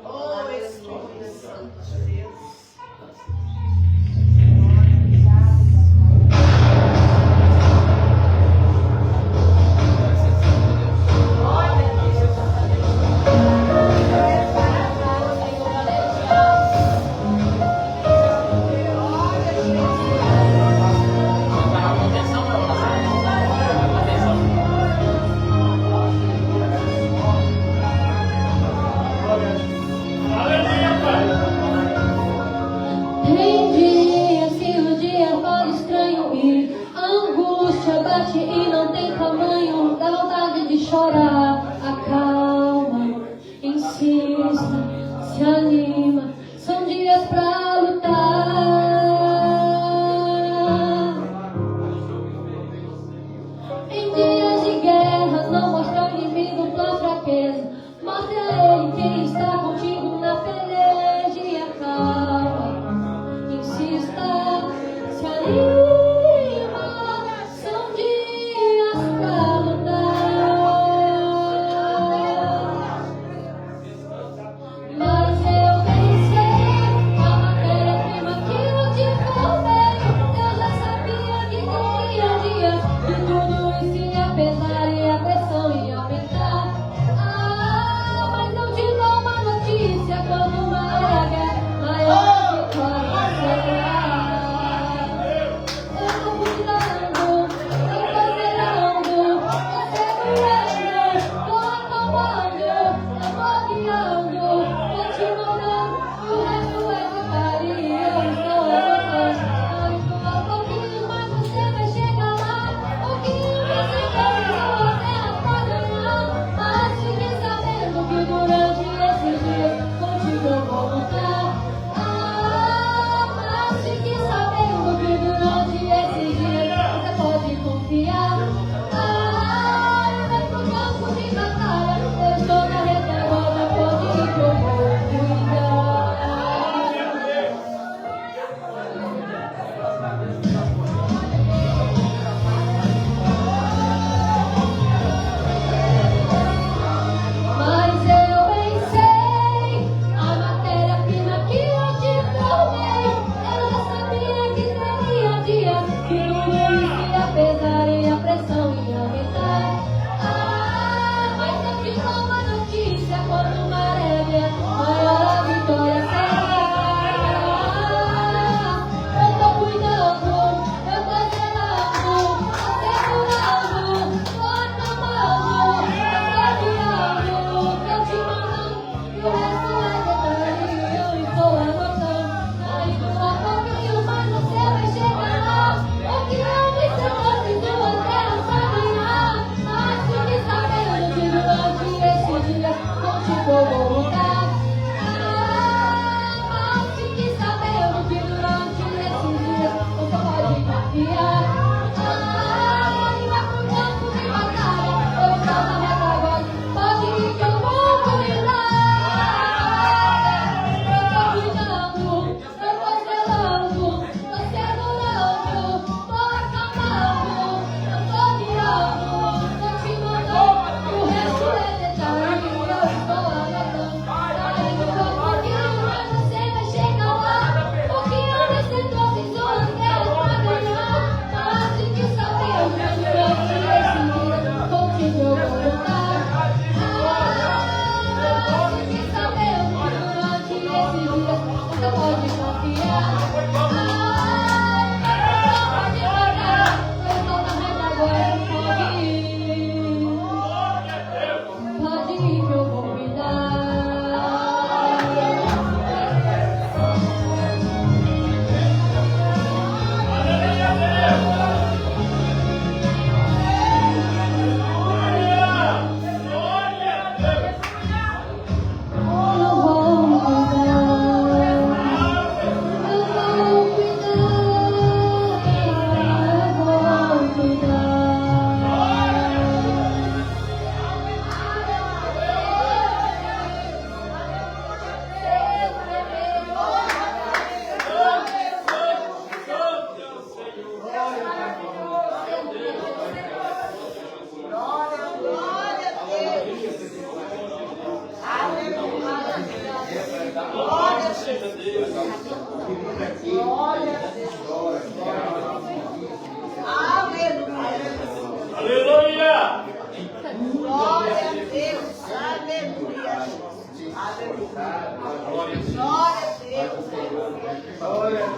Oh, Espírito Santo de Deus. E não tem tamanho, dá vontade de chorar. Acalma, insista, se anima. São dias pra lutar. Em dias de guerra, não mostra ao inimigo tua fraqueza. Mostra a ele quem está contigo. você pode confiar. Eu estou na retaguarda, pode ir que eu vou cuidar. Aleluia! Glória a Deus. Aleluia. Aleluia. Glória a Deus. Aleluia. Glória a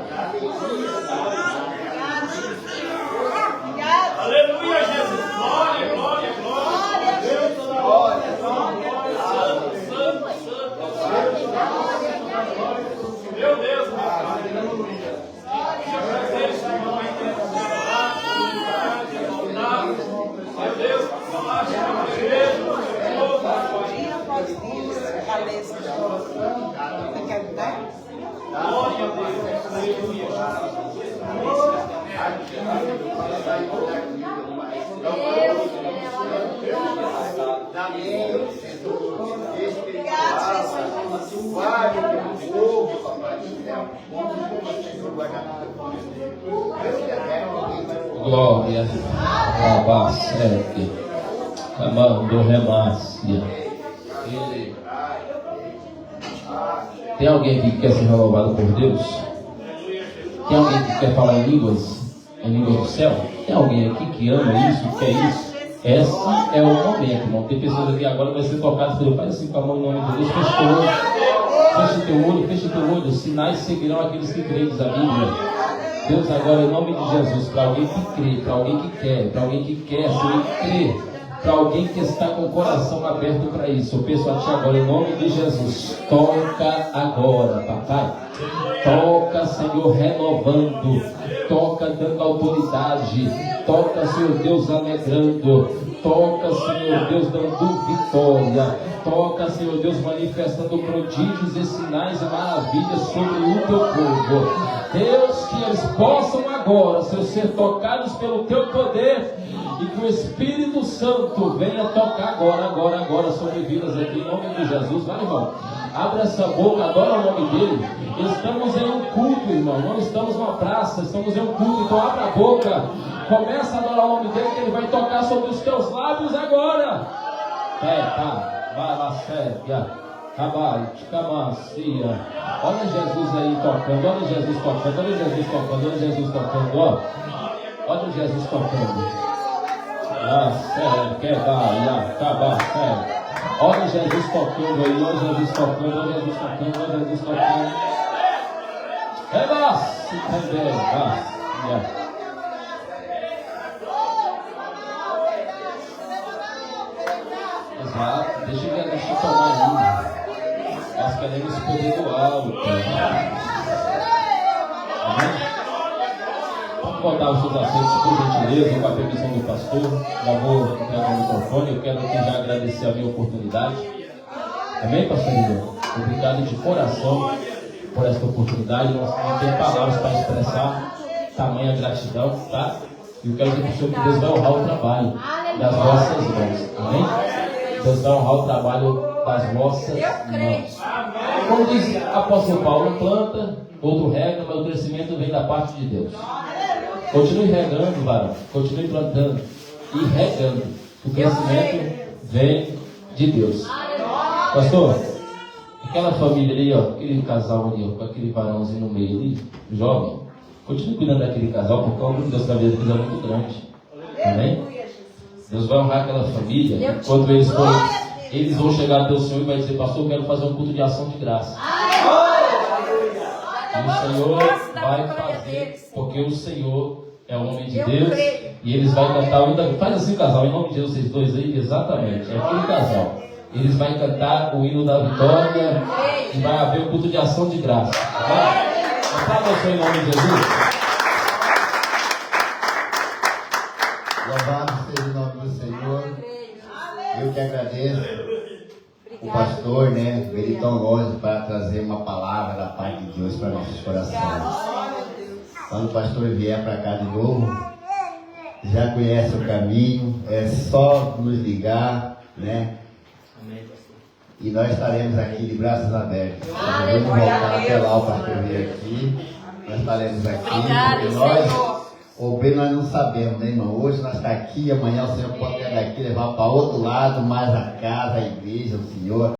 Deus. Aleluia, Jesus! Glória, glória, glória! Deus, glória, glória! Santo, santo, santo! Meu Deus, rapaz! Meu Deus, Glória, Abassete, Amando Remácia. Tem alguém que quer ser renovado por Deus? Tem alguém que quer falar em línguas do céu? Tem alguém aqui que ama isso, quer isso? Esse é o momento, irmão. Tem pessoas aqui agora que vai ser tocadas pelo Pai, assim com a mão em nome de Deus. Feche teu olho, feche teu olho. Os sinais seguirão aqueles que creem, diz a Bíblia. Deus, agora em nome de Jesus, para alguém que crê, para alguém que quer, Senhor, e crê, para alguém que está com o coração aberto para isso, eu peço a Ti agora em nome de Jesus, toca agora, papai, toca, Senhor, renovando, toca dando autoridade, toca, Senhor Deus, alegrando, toca, Senhor Deus, dando vitória, toca, Senhor Deus, manifestando prodígios e sinais e maravilhas sobre o Teu povo. Deus, que eles possam agora, Senhor, ser tocados pelo Teu poder e que o Espírito Santo venha tocar agora sobre vidas aqui, em nome de Jesus. Vai, irmão, abre essa boca, adora o nome dEle. Estamos em um culto, irmão, não estamos numa praça, estamos em um culto, então abre a boca, começa a adorar o nome dEle, que Ele vai tocar sobre os teus lábios agora. Vai lá, séria. Olha Jesus aí tocando, olha Jesus tocando, olha Jesus tocando, olha Jesus tocando, ó. Olha Jesus tocando. Olha Jesus tocando aí, olha Jesus tocando, olha Jesus tocando, olha Jesus tocando. Exato, deixa eu tomar aí. Nós queremos poder do alto. Amém? Vamos botar os seus assentos, por gentileza, com a permissão do pastor. Já vou pegar o microfone. Eu quero aqui já agradecer a minha oportunidade. Amém, pastor Igor? Obrigado de coração por esta oportunidade. Nós não temos palavras para expressar tamanha gratidão, tá? E eu quero dizer para o Senhor que Deus vai honrar o trabalho das vossas mãos. Amém? Deus vai honrar o trabalho das vossas mãos. Como diz o apóstolo Paulo, um planta, outro rega, mas o crescimento vem da parte de Deus. Continue regando, varão. Continue plantando e regando. O crescimento vem de Deus. Pastor, aquela família ali, ó, aquele casal ali, ó, com aquele varãozinho no meio ali, jovem, Continue cuidando daquele casal, porque o amor de Deus na vida deles é muito grande. Amém? Deus vai honrar aquela família. Enquanto eles vão chegar até o Senhor e vai dizer: pastor, eu quero fazer um culto de ação de graça. E o Senhor vai fazer, porque o Senhor é o homem de Deus. E eles vão cantar. Faz assim, casal, em nome de Deus, vocês dois aí, exatamente. É aquele casal. Eles vão cantar o hino da vitória. E vai haver um culto de ação de graça. Aplauda o Senhor em nome de Jesus. Louvado seja o nome do Senhor. Eu que agradeço o pastor, né? Veio tão longe para trazer uma palavra da parte de Deus para nossos corações. Quando o pastor vier para cá de novo, já conhece o caminho, é só nos ligar, né? E nós estaremos aqui de braços abertos. Vamos voltar até lá o pastor vir aqui. Nós estaremos aqui. E nós não sabemos, né, irmão? Hoje nós estamos aqui, amanhã o Senhor pode pegar aqui, levar para outro lado, mais a casa, a igreja, o Senhor.